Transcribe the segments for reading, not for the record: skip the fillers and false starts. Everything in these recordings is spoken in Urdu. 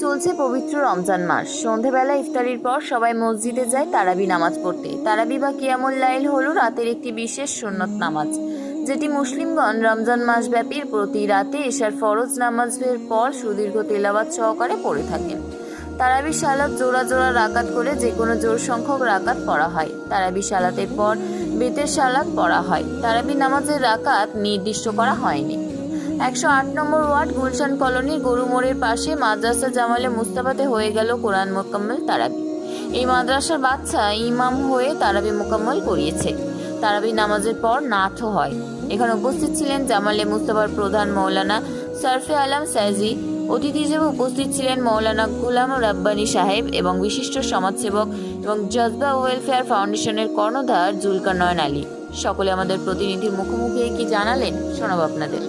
চলছে পবিত্র রমজান মাস। সন্ধ্যাবেলা ইফতারির পর সবাই মসজিদে যায় তারাবি নামাজ পড়তে। তারাবি বা কিয়ামুল লাইল হলো রাতের একটি বিশেষ সুন্নত নামাজ, যেটি মুসলিমগণ রমজান মাসব্যাপী প্রতি রাতে এশার ফরজ নামাজের পর সুদীর্ঘ তেলাওয়াত সহকারে পড়ে থাকেন। তারাবি সালাত জোড়া জোড়া রাকাত করে যে কোনো জোড় সংখ্যক রাকাত পড়া হয়। তারাবি সালাতের পর বেতের সালাত পড়া হয়। তারাবি নামাজের রাকাত নির্দিষ্ট করা হয়নি। 108 নম্বর ওয়ার্ড গুলশান কলোনির গরু মোড়ের পাশে মাদ্রাসা জামালে মুস্তাফাতে হয়ে গেল কোরআন মোকাম্মল তারাবি। এই মাদ্রাসার বাচ্চা ইমাম হয়ে তারাবি মোকাম্মল করিয়েছে। তারাবি নামাজের পর নাথও হয়। এখানে উপস্থিত ছিলেন জামালে মুস্তাফার প্রধান মৌলানা সরফে আলম সাইজি। অতিথি হিসেবে উপস্থিত ছিলেন মৌলানা গুলাম রাব্বানী সাহেব এবং বিশিষ্ট সমাজসেবক এবং জজবা ওয়েলফেয়ার ফাউন্ডেশনের কর্ণধার জুলকারনয়ন আলী। সকলে আমাদের প্রতিনিধির মুখোমুখি কি জানালেন শোনাব আপনাদের।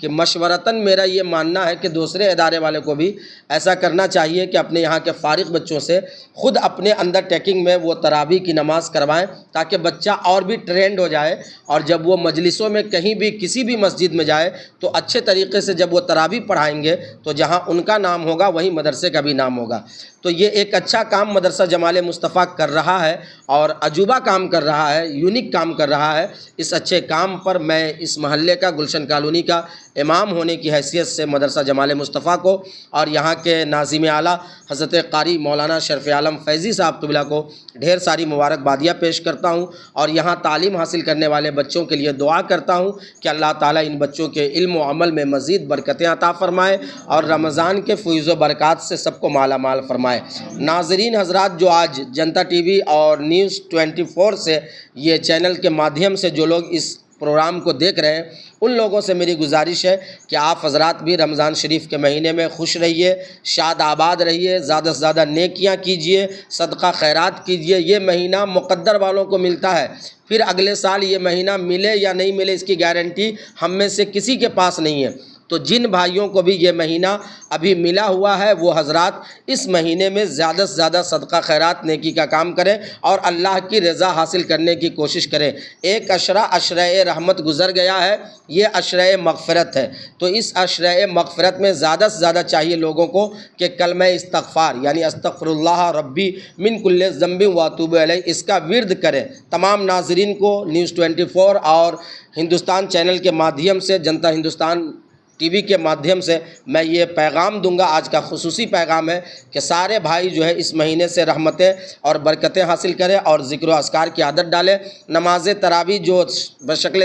کہ مشورتاً میرا یہ ماننا ہے کہ دوسرے ادارے والے کو بھی ایسا کرنا چاہیے کہ اپنے یہاں کے فارغ بچوں سے خود اپنے انڈر ٹیکنگ میں وہ تراویح کی نماز کروائیں، تاکہ بچہ اور بھی ٹرینڈ ہو جائے، اور جب وہ مجلسوں میں کہیں بھی کسی بھی مسجد میں جائے تو اچھے طریقے سے جب وہ تراویح پڑھائیں گے تو جہاں ان کا نام ہوگا وہیں مدرسے کا بھی نام ہوگا۔ تو یہ ایک اچھا کام مدرسہ جمال مصطفیٰ کر رہا ہے، اور عجوبہ کام کر رہا ہے، یونیک کام کر رہا ہے۔ اس اچھے کام پر میں اس محلے کا، گلشن کالونی کا امام ہونے کی حیثیت سے مدرسہ جمال مصطفیٰ کو اور یہاں کے ناظم اعلیٰ حضرت قاری مولانا شرف عالم فیضی صاحب قبلہ کو ڈھیر ساری مبارکبادیاں پیش کرتا ہوں، اور یہاں تعلیم حاصل کرنے والے بچوں کے لیے دعا کرتا ہوں کہ اللہ تعالیٰ ان بچوں کے علم و عمل میں مزید برکتیں عطا فرمائے اور رمضان کے فیض و برکات سے سب کو مالا مال فرمائے۔ ناظرین حضرات، جو آج جنتا ٹی وی اور نیوز 24 سے یہ چینل کے مادھیم سے جو لوگ اس پروگرام کو دیکھ رہے ہیں، ان لوگوں سے میری گزارش ہے کہ آپ حضرات بھی رمضان شریف کے مہینے میں خوش رہیے، شاد آباد رہیے، زیادہ سے زیادہ نیکیاں کیجیے، صدقہ خیرات کیجیے۔ یہ مہینہ مقدر والوں کو ملتا ہے، پھر اگلے سال یہ مہینہ ملے یا نہیں ملے اس کی گارنٹی ہم میں سے کسی کے پاس نہیں ہے۔ تو جن بھائیوں کو بھی یہ مہینہ ابھی ملا ہوا ہے وہ حضرات اس مہینے میں زیادہ سے زیادہ صدقہ خیرات نیکی کا کام کریں اور اللہ کی رضا حاصل کرنے کی کوشش کریں۔ ایک عشرہ رحمت گزر گیا ہے، یہ عشرہ مغفرت ہے، تو اس عشرہ مغفرت میں زیادہ سے زیادہ چاہیے لوگوں کو کہ کلمہ استغفار یعنی استغفر اللہ ربی من کل ذنب واتوب الیہ اس کا ورد کریں۔ تمام ناظرین کو نیوز 24 اور ہندوستان چینل کے مادھیم سے، جنتا ہندوستان ٹی وی کے مادھیم سے میں یہ پیغام دوں گا، آج کا خصوصی پیغام ہے کہ سارے بھائی جو ہے اس مہینے سے رحمتیں اور برکتیں حاصل کریں اور ذکر و اذکار کی عادت ڈالیں۔ نماز تراویح جو بشکل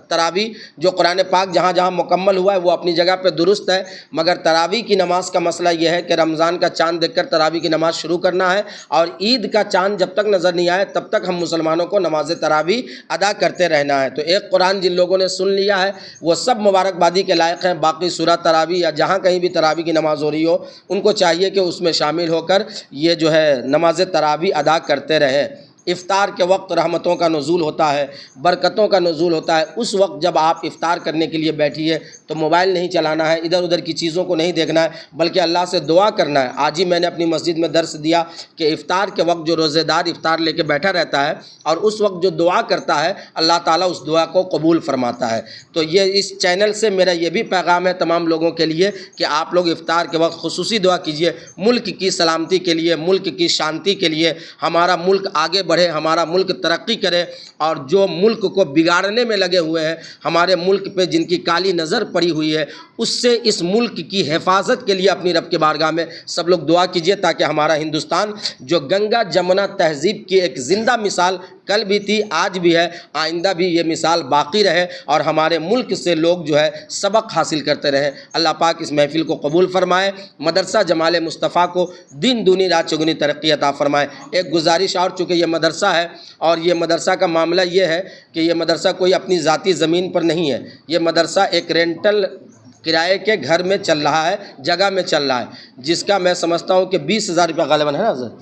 تراویح جو قرآن پاک جہاں جہاں مکمل ہوا ہے وہ اپنی جگہ پہ درست ہے، مگر تراویح کی نماز کا مسئلہ یہ ہے کہ رمضان کا چاند دیکھ کر تراویح کی نماز شروع کرنا ہے، اور عید کا چاند جب تک نظر نہیں آئے تب تک ہم مسلمانوں کو نماز تراویح ادا کرتے رہنا ہے۔ تو ایک قرآن جن لوگوں نے سن لیا ہے وہ سب مبارکبادی کے لائق ہیں، باقی سورہ تراویح یا جہاں کہیں بھی تراویح کی نماز ہو رہی ہو ان کو چاہیے کہ اس میں شامل ہو کر یہ جو ہے نماز تراویح ادا کرتے رہیں۔ افطار کے وقت رحمتوں کا نزول ہوتا ہے، برکتوں کا نزول ہوتا ہے۔ اس وقت جب آپ افطار کرنے کے لیے بیٹھیے تو موبائل نہیں چلانا ہے، ادھر ادھر کی چیزوں کو نہیں دیکھنا ہے، بلکہ اللہ سے دعا کرنا ہے۔ آج ہی میں نے اپنی مسجد میں درس دیا کہ افطار کے وقت جو روزے دار افطار لے کے بیٹھا رہتا ہے اور اس وقت جو دعا کرتا ہے اللہ تعالیٰ اس دعا کو قبول فرماتا ہے۔ تو یہ اس چینل سے میرا یہ بھی پیغام ہے تمام لوگوں کے لیے کہ آپ لوگ افطار کے وقت خصوصی دعا کیجیے، ملک کی سلامتی کے لیے، ملک کی شانتی کے لیے، ہمارا ملک آگے بڑھے، ہمارا ملک ترقی کرے، اور جو ملک کو بگاڑنے میں لگے ہوئے ہیں، ہمارے ملک پہ جن کی کالی نظر پڑی ہوئی ہے، اس سے اس ملک کی حفاظت کے لیے اپنی رب کے بارگاہ میں سب لوگ دعا کیجیے، تاکہ ہمارا ہندوستان جو گنگا جمنا تہذیب کی ایک زندہ مثال کل بھی تھی، آج بھی ہے، آئندہ بھی یہ مثال باقی رہے اور ہمارے ملک سے لوگ جو ہے سبق حاصل کرتے رہیں۔ اللہ پاک اس محفل کو قبول فرمائے، مدرسہ جمال مصطفیٰ کو دن دونی رات چگنی ترقی عطا فرمائے۔ ایک گزارش اور، چونکہ یہ مدرسہ ہے اور یہ مدرسہ کا معاملہ یہ ہے کہ یہ مدرسہ کوئی اپنی ذاتی زمین پر نہیں ہے، یہ مدرسہ ایک رینٹل کرائے کے گھر میں چل رہا ہے، جگہ میں چل رہا ہے، جس کا میں سمجھتا ہوں کہ 20,000 روپیہ غالباً ہے نا حضرت،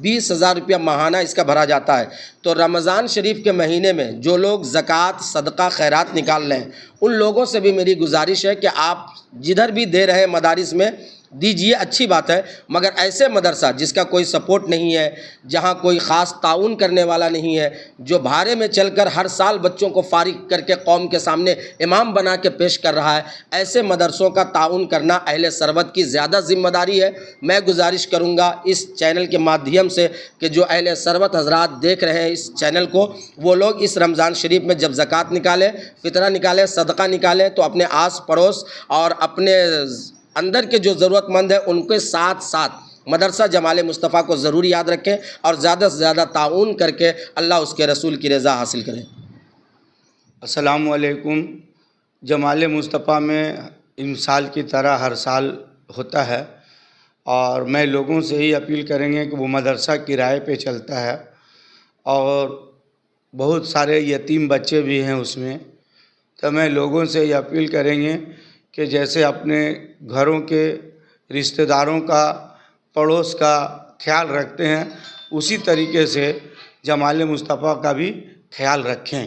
20,000 روپیہ ماہانہ اس کا بھرا جاتا ہے۔ تو رمضان شریف کے مہینے میں جو لوگ زکوٰۃ صدقہ خیرات نکال رہے ہیں ان لوگوں سے بھی میری گزارش ہے کہ آپ جدھر بھی دے رہے مدارس میں دیجیے، اچھی بات ہے، مگر ایسے مدرسہ جس کا کوئی سپورٹ نہیں ہے، جہاں کوئی خاص تعاون کرنے والا نہیں ہے، جو بھارے میں چل کر ہر سال بچوں کو فارغ کر کے قوم کے سامنے امام بنا کے پیش کر رہا ہے، ایسے مدرسوں کا تعاون کرنا اہل ثروت کی زیادہ ذمہ داری ہے۔ میں گزارش کروں گا اس چینل کے مادھیم سے کہ جو اہل ثروت حضرات دیکھ رہے ہیں اس چینل کو، وہ لوگ اس رمضان شریف میں جب زکوٰۃ نکالیں، فطرہ نکالیں، صدقہ نکالیں، تو اپنے آس پڑوس اور اپنے اندر کے جو ضرورت مند ہیں ان کے ساتھ ساتھ مدرسہ جمال مصطفیٰ کو ضرور یاد رکھیں اور زیادہ سے زیادہ تعاون کر کے اللہ اس کے رسول کی رضا حاصل کریں۔ السلام علیکم۔ جمال مصطفیٰ میں امسال کی طرح ہر سال ہوتا ہے، اور میں لوگوں سے ہی اپیل کریں گے کہ وہ مدرسہ کرائے پہ چلتا ہے اور بہت سارے یتیم بچے بھی ہیں اس میں، تو میں لوگوں سے یہ اپیل کریں گے کہ جیسے اپنے گھروں کے رشتہ داروں کا، پڑوس کا خیال رکھتے ہیں، اسی طریقے سے جمال مصطفیٰ کا بھی خیال رکھیں۔